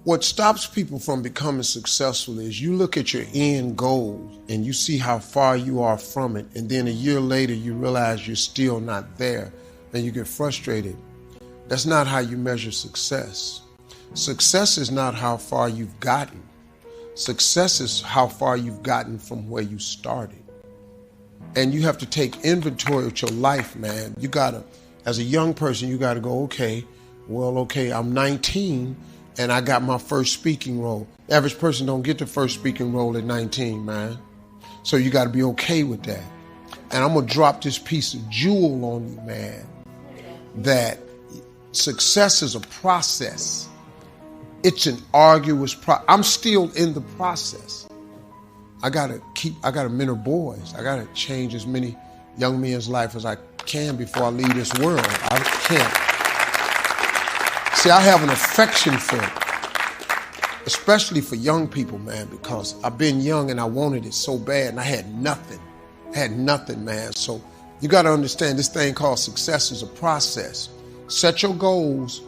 What stops people from becoming successful is you look at your end goal and you see how far you are from it, and then a year later you realize you're still not there and you get frustrated. That's not how you measure success. Success is not how far you've gotten. Success is how far you've gotten from where you started. And you have to take inventory of your life, man. You gotta, as a young person, you gotta go, okay, I'm 19 and I got my first speaking role. The average person don't get the first speaking role at 19, man. So you gotta be okay with that. And I'm gonna drop this piece of jewel on you, man, that success is a process. It's an arduous process. I'm still in the process. I gotta mentor boys. I gotta change as many young men's life as I can before I leave this world. I can't. See, I have an affection for it, especially for young people, man, because I've been young and I wanted it so bad and I had nothing. Man. So you gotta understand this thing called success is a process. Set your goals,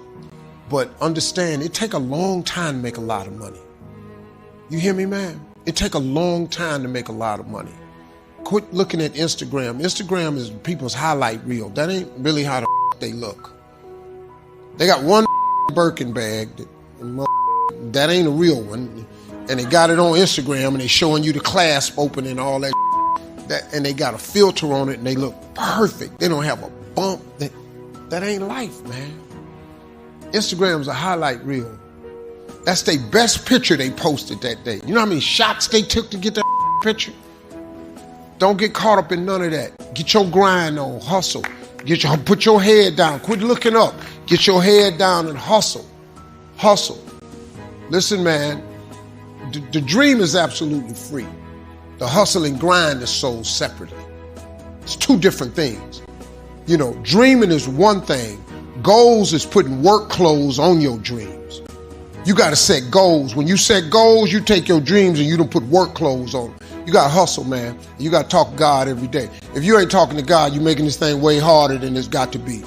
but understand it take a long time to make a lot of money. You hear me, man? It take a long time to make a lot of money. Quit looking at Instagram. Instagram is people's highlight reel. That ain't really how the they look. They got one Birkin bag that ain't a real one, and they got it on Instagram and they showing you the clasp open and all that, and they got a filter on it and they look perfect. They don't have a bump. That ain't life, man. Instagram's a highlight reel. That's their best picture they posted that day. You know how many shots they took to get that picture? Don't get caught up in none of that. Get your grind on, hustle. Put your head down. Quit looking up. Get your head down and hustle. Hustle. Listen, man, the dream is absolutely free. The hustle and grind is sold separately. It's two different things. You know, dreaming is one thing. Goals is putting work clothes on your dreams. You got to set goals. When you set goals, you take your dreams and you don't put work clothes on. You got to hustle, man. You got to talk to God every day. If you ain't talking to God, you're making this thing way harder than it's got to be.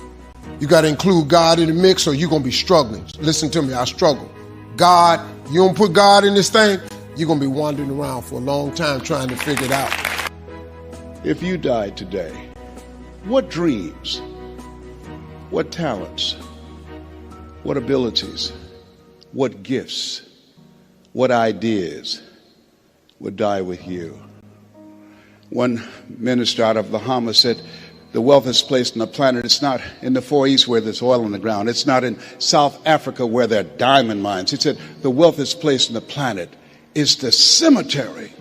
You got to include God in the mix or you're going to be struggling. Listen to me, I struggle. God, you don't put God in this thing, you're going to be wandering around for a long time trying to figure it out. If you died today, what dreams, what talents, what abilities, what gifts, what ideas would die with you? One minister out of Bahama said, the wealthiest place on the planet, it's not in the Far East where there's oil on the ground. It's not in South Africa where there are diamond mines. He said, the wealthiest place on the planet is the cemetery.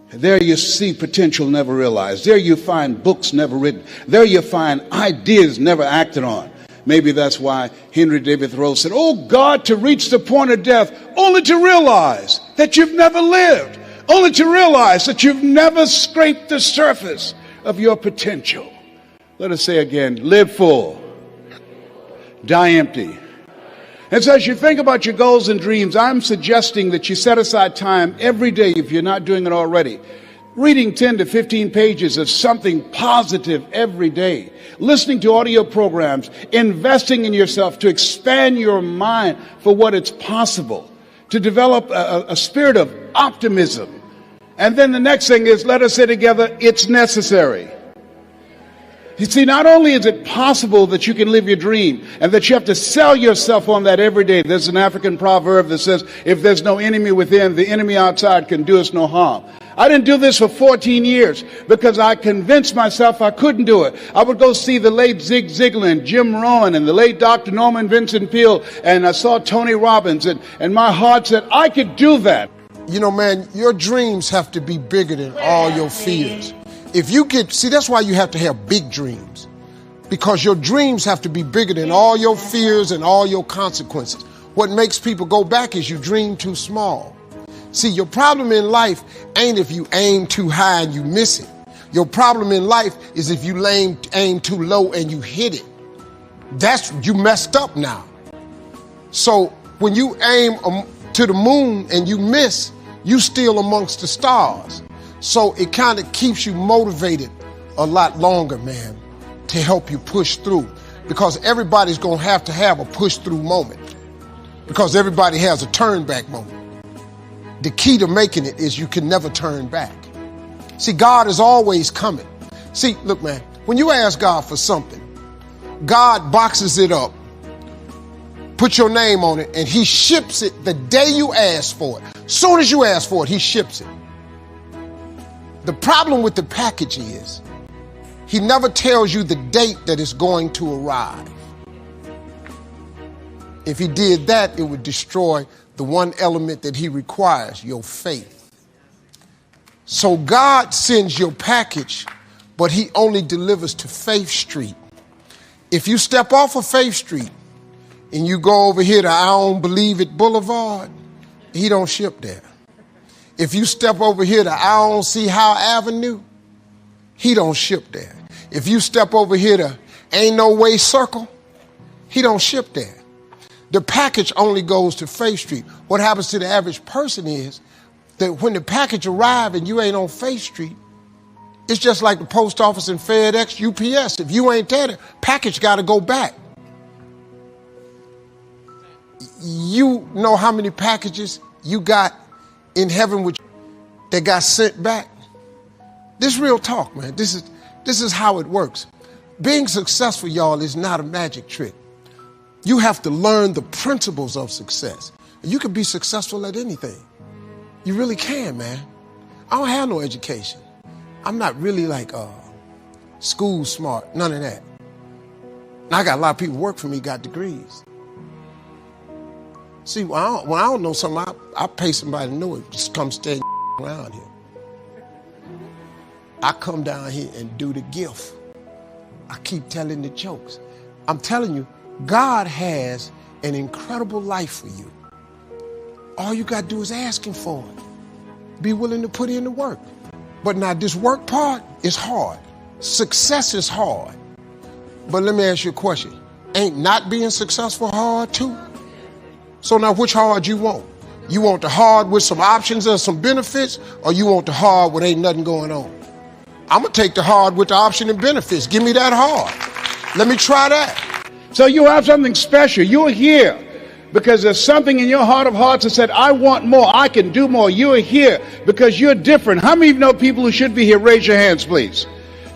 There you see potential never realized. There you find books never written. There you find ideas never acted on. Maybe that's why Henry David Thoreau said, oh God, to reach the point of death, only to realize that you've never lived, only to realize that you've never scraped the surface of your potential. Let us say again, live full, die empty. And so as you think about your goals and dreams, I'm suggesting that you set aside time every day, if you're not doing it already, reading 10 to 15 pages of something positive every day, listening to audio programs, investing in yourself to expand your mind for what is possible, to develop a spirit of optimism. And then the next thing is, let us say together, it's necessary. You see, not only is it possible that you can live your dream and that you have to sell yourself on that every day. There's an African proverb that says, if there's no enemy within, the enemy outside can do us no harm. I didn't do this for 14 years because I convinced myself I couldn't do it. I would go see the late Zig Ziglar and Jim Rohn and the late Dr. Norman Vincent Peale, and I saw Tony Robbins, and my heart said, I could do that. You know, man, your dreams have to be bigger than all your fears. If you that's why you have to have big dreams, because your dreams have to be bigger than all your fears and all your consequences. What makes people go back is you dream too small. See, your problem in life ain't if you aim too high and you miss it. Your problem in life is if you aim too low and you hit it. You messed up now. So when you aim to the moon and you miss, you still amongst the stars. So it kind of keeps you motivated a lot longer, man, to help you push through, because everybody's going to have a push through moment. because everybody has a turn back moment. The key to making it is you can never turn back. See, God is always coming. See, look, man, when you ask God for something, God boxes it up, put your name on it, and he ships it the day you ask for it. Soon as you ask for it, he ships it. The problem with the package is he never tells you the date that it's going to arrive. If he did that, it would destroy the one element that he requires, your faith. So God sends your package, but he only delivers to Faith Street. If you step off of Faith Street and you go over here to I Don't Believe It Boulevard, he don't ship there. If you step over here to I Don't See How Avenue, he don't ship there. If you step over here to Ain't No Way Circle, he don't ship there. The package only goes to Faith Street. What happens to the average person is that when the package arrives and you ain't on Faith Street, it's just like the post office and FedEx, UPS. If you ain't there, the package got to go back. You know how many packages you got in heaven that got sent back? This is real talk, man. This is how it works. Being successful, y'all, is not a magic trick. You have to learn the principles of success. You can be successful at anything. You really can, man. I don't have no education. I'm not really like school smart, none of that. And I got a lot of people work for me, got degrees. See, when I don't know something, I pay somebody to know it. Just come stand around here. I come down here and do the gift. I keep telling the jokes. I'm telling you, God has an incredible life for you. All you got to do is ask him for it. Be willing to put in the work. But now this work part is hard. Success is hard. But let me ask you a question. Ain't not being successful hard too? So now which hard you want? You want the hard with some options or some benefits, or you want the hard with ain't nothing going on? I'm going to take the hard with the option and benefits. Give me that hard. Let me try that. So you have something special. You're here because there's something in your heart of hearts that said, I want more. I can do more. You're here because you're different. How many of you know people who should be here? Raise your hands, please.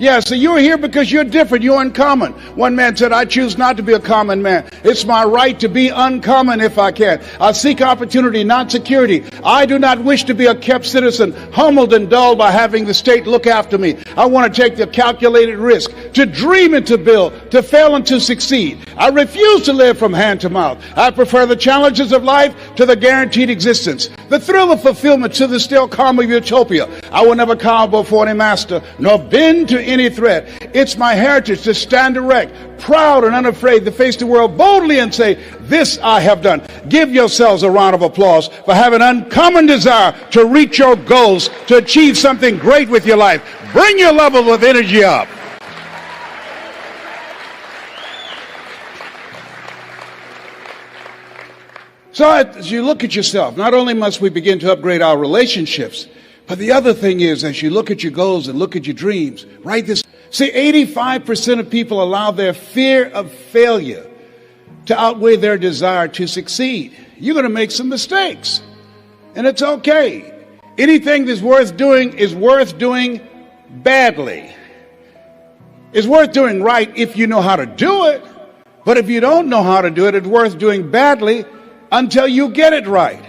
Yeah, so you're here because you're different. You're uncommon. One man said, I choose not to be a common man. It's my right to be uncommon if I can. I seek opportunity, not security. I do not wish to be a kept citizen, humbled and dulled by having the state look after me. I want to take the calculated risk, to dream and to build, to fail and to succeed. I refuse to live from hand to mouth. I prefer the challenges of life to the guaranteed existence, the thrill of fulfillment to the still calm of utopia. I will never cower before any master, nor bend to any threat. It's my heritage to stand erect, proud and unafraid, to face the world boldly and say, this I have done. Give yourselves a round of applause for having an uncommon desire to reach your goals, to achieve something great with your life. Bring your level of energy up. So as you look at yourself, not only must we begin to upgrade our relationships, but the other thing is, as you look at your goals and look at your dreams, write this. See, 85% of people allow their fear of failure to outweigh their desire to succeed. You're going to make some mistakes, and it's okay. Anything that's worth doing is worth doing badly. It's worth doing right if you know how to do it, but if you don't know how to do it, it's worth doing badly until you get it right.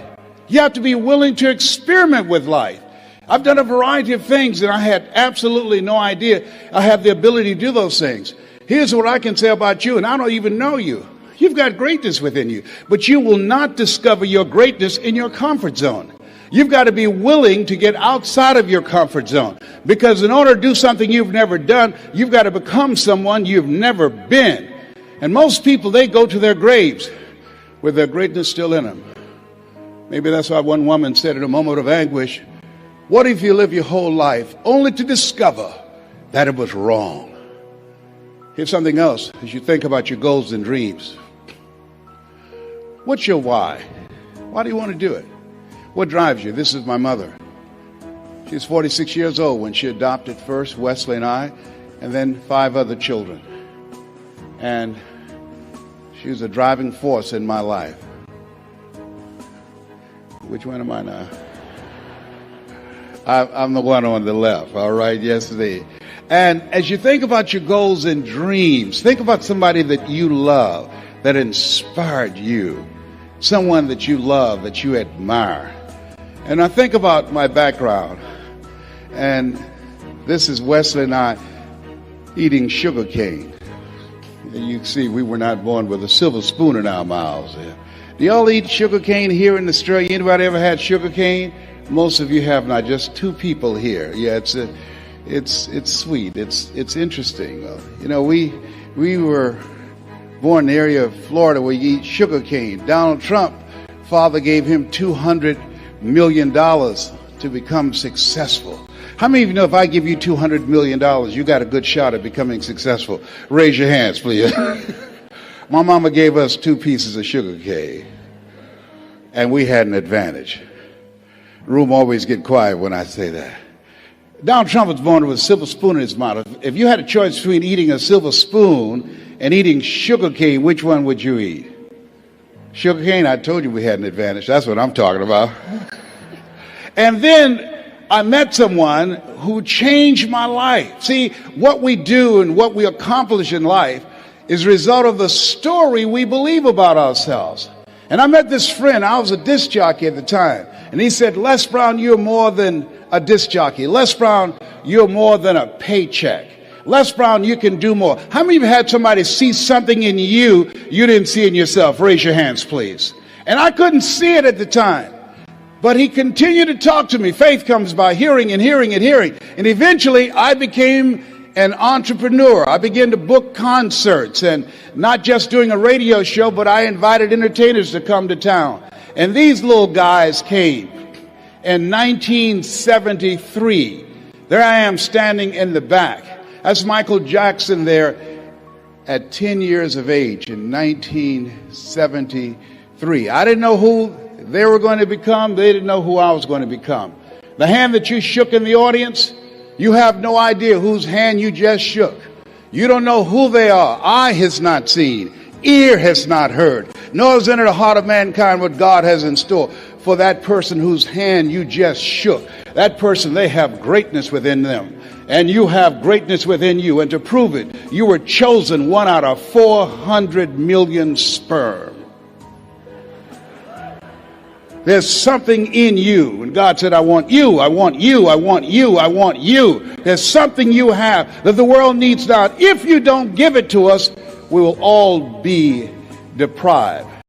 You have to be willing to experiment with life. I've done a variety of things, and I had absolutely no idea I have the ability to do those things. Here's what I can say about you, and I don't even know you. You've got greatness within you, but you will not discover your greatness in your comfort zone. You've got to be willing to get outside of your comfort zone, because in order to do something you've never done, you've got to become someone you've never been. And most people, they go to their graves with their greatness still in them. Maybe that's why one woman said in a moment of anguish, what if you live your whole life only to discover that it was wrong? Here's something else as you think about your goals and dreams. What's your why? Why do you want to do it? What drives you? This is my mother. She's 46 years old when she adopted first Wesley and I, and then 5 other children. And she was a driving force in my life. Which one am I now? I'm the one on the left, all right? Yes, indeed. And as you think about your goals and dreams, think about somebody that you love, that inspired you, someone that you love, that you admire. And I think about my background, and this is Wesley and I eating sugar cane. And you can see we were not born with a silver spoon in our mouths. Do y'all eat sugar cane here in Australia? Anybody ever had sugar cane? Most of you have not. Just two people here. Yeah, it's sweet. It's interesting. You know, we were born in the area of Florida where you eat sugar cane. Donald Trump, father gave him $200 million to become successful. How many of you know if I give you $200 million, you got a good shot at becoming successful? Raise your hands, please. My mama gave us 2 pieces of sugar cane, and we had an advantage. The room always get quiet when I say that. Donald Trump was born with a silver spoon in his mouth. If you had a choice between eating a silver spoon and eating sugar cane, which one would you eat? Sugar cane, I told you we had an advantage. That's what I'm talking about. And then I met someone who changed my life. See, what we do and what we accomplish in life is a result of the story we believe about ourselves. And I met this friend. I was a disc jockey at the time. And he said, Les Brown, you're more than a disc jockey. Les Brown, you're more than a paycheck. Les Brown, you can do more. How many of you had somebody see something in you didn't see in yourself? Raise your hands, please. And I couldn't see it at the time. But he continued to talk to me. Faith comes by hearing and hearing and hearing. And eventually I became an entrepreneur. I began to book concerts, and not just doing a radio show, but I invited entertainers to come to town. And these little guys came in 1973. There I am standing in the back. That's Michael Jackson there at 10 years of age in 1973. I didn't know who they were going to become. They didn't know who I was going to become. The hand that you shook in the audience, you have no idea whose hand you just shook. You don't know who they are. Eye has not seen. Ear has not heard. Nor has entered the heart of mankind what God has in store for that person whose hand you just shook. That person, they have greatness within them. And you have greatness within you. And to prove it, you were chosen 1 out of 400 million sperm. There's something in you. And God said, I want you, I want you, I want you, I want you. There's something you have that the world needs now. If you don't give it to us, we will all be deprived.